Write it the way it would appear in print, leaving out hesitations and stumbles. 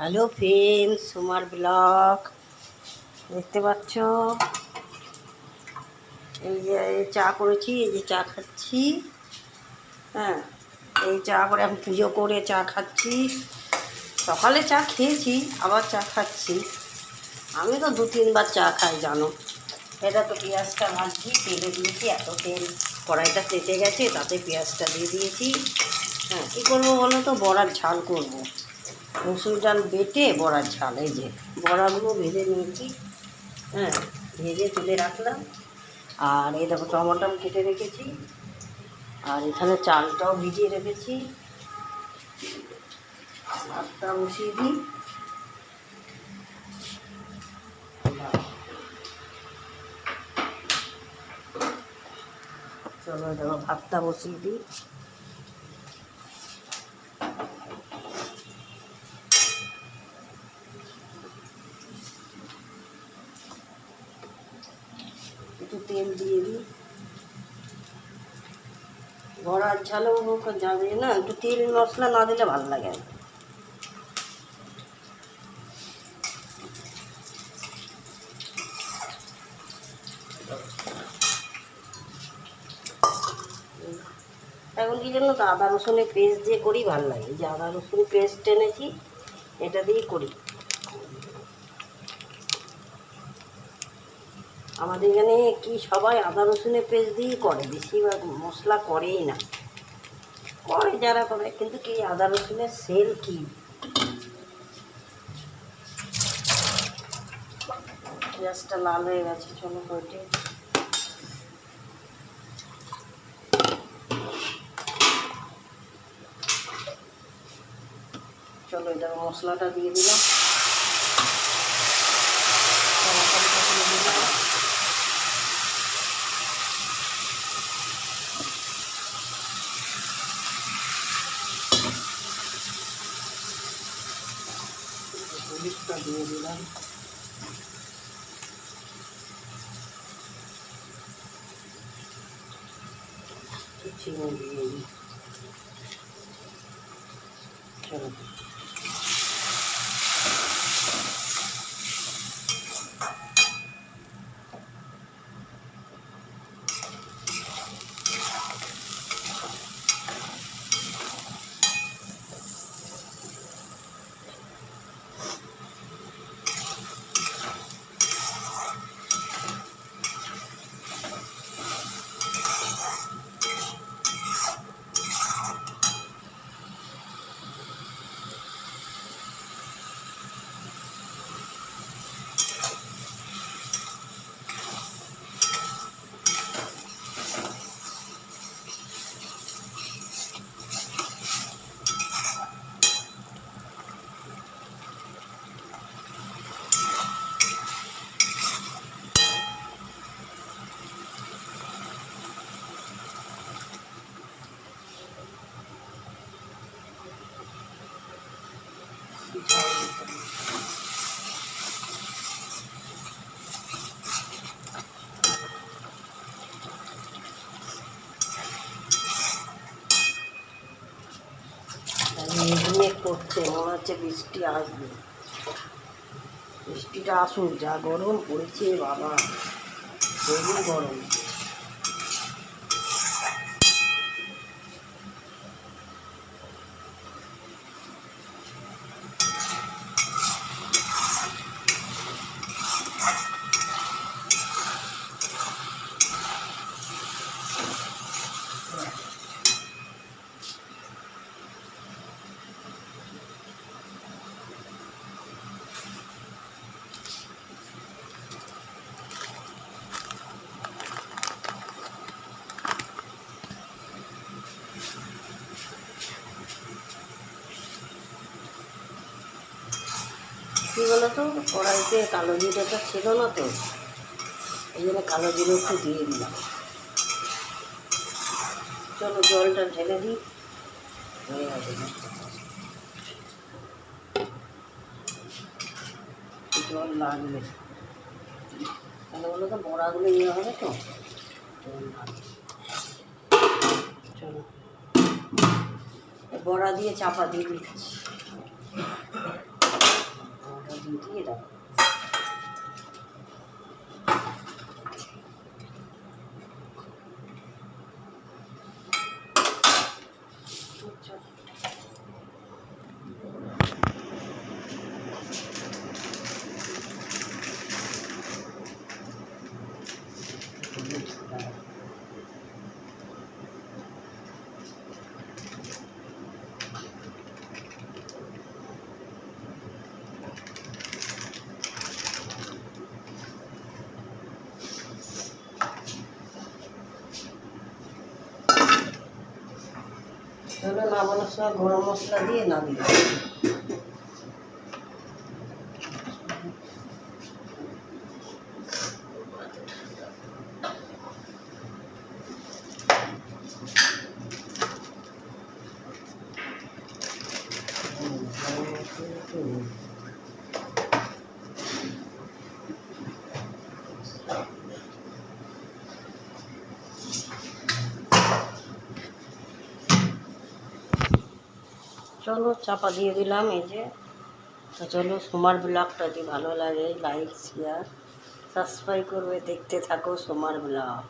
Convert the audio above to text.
Hello friends, সুমার blog দেখতে পাচ্ছ। এই যে চা করেছি, এই যে চা খাচ্ছি। হ্যাঁ, এই চা করে আমি পুজো করে চা খাচ্ছি। সকালে চা খেয়েছি, আবার চা খাচ্ছি। আমি তো 2-3 বার চা খাই জানো। এটা তো পেঁয়াজটা ভাজছি, তেলে দিয়েছি, এত তেল কড়াইটা তেতে গেছে, তাতে পেঁয়াজটা দিয়ে দিয়েছি। হ্যাঁ, কী করবো বলো তো, বড়ার ঝাল করবো। মসুর ডাল বেটে বড়ার ঝাল। এই যে বড়াগুলো ভেজে নিয়েছি। হ্যাঁ, ভেজে তুলে রাখলাম। আর এই দেখো টমেটো কেটে রেখেছি। আর এখানে চালটাও ভিজিয়ে রেখেছি। ভাতটা বসিয়ে দিই। চলো দেখো ভাতটা বসিয়ে দিই। একটু তেল দিয়ে দিই। বড়ার ঝালও যাবে না, একটু তেল মশলা না দিলে ভালো লাগে না। এখন কি জন্য তো আদা রসুনের পেস্ট দিয়ে করি, ভালো লাগে। যে আদা রসুন পেস্ট এনেছি, এটা দিয়েই করি। আমাদের এখানে কি সবাই আদা রসুনের পেস্ট দিয়েই করে, বেশিরভাগ মশলা করেই না। করে যারা করে, কিন্তু কি আদা রসুনের সেল কি। পেঁয়াজটা লাল হয়ে গেছে, চলো কটে। চলো এটা মশলাটা দিয়ে দিলাম। টমাটোটা দিয়ে দিলাম। হলুদটা দিয়ে দিলাম। চিনি দিয়ে দিই। চলো মেঘ করছে, মনে হচ্ছে বৃষ্টি আসবে। বৃষ্টিটা আসুক, যা গরম পড়েছে বাবা, খুবই গরম। কী বলো তো, কড়াইতে কালো জিরেটা ছিল না তো, এই জন্য কালো জিরে একটু দিয়ে দিলাম। চলো জলটা ঢেলে দিই, হয়ে যাবে। জল লাগবে, তাহলে বলো তো বড়াগুলো ইয়ে হবে তো, জল লাগবে। চলো বড়া দিয়ে চাপা দিয়ে দিচ্ছি। দিয়ে দাও। চলো নামানোর সময় গরম মশলা দিয়ে নামিয়ে দেবো। চলো চাপা দিয়ে দিলাম। এই যে, তো চলো সোমার ব্লগটা যদি ভালো লাগে লাইক শেয়ার সাবস্ক্রাইব করবে, দেখতে থাকো সোমার ব্লগ।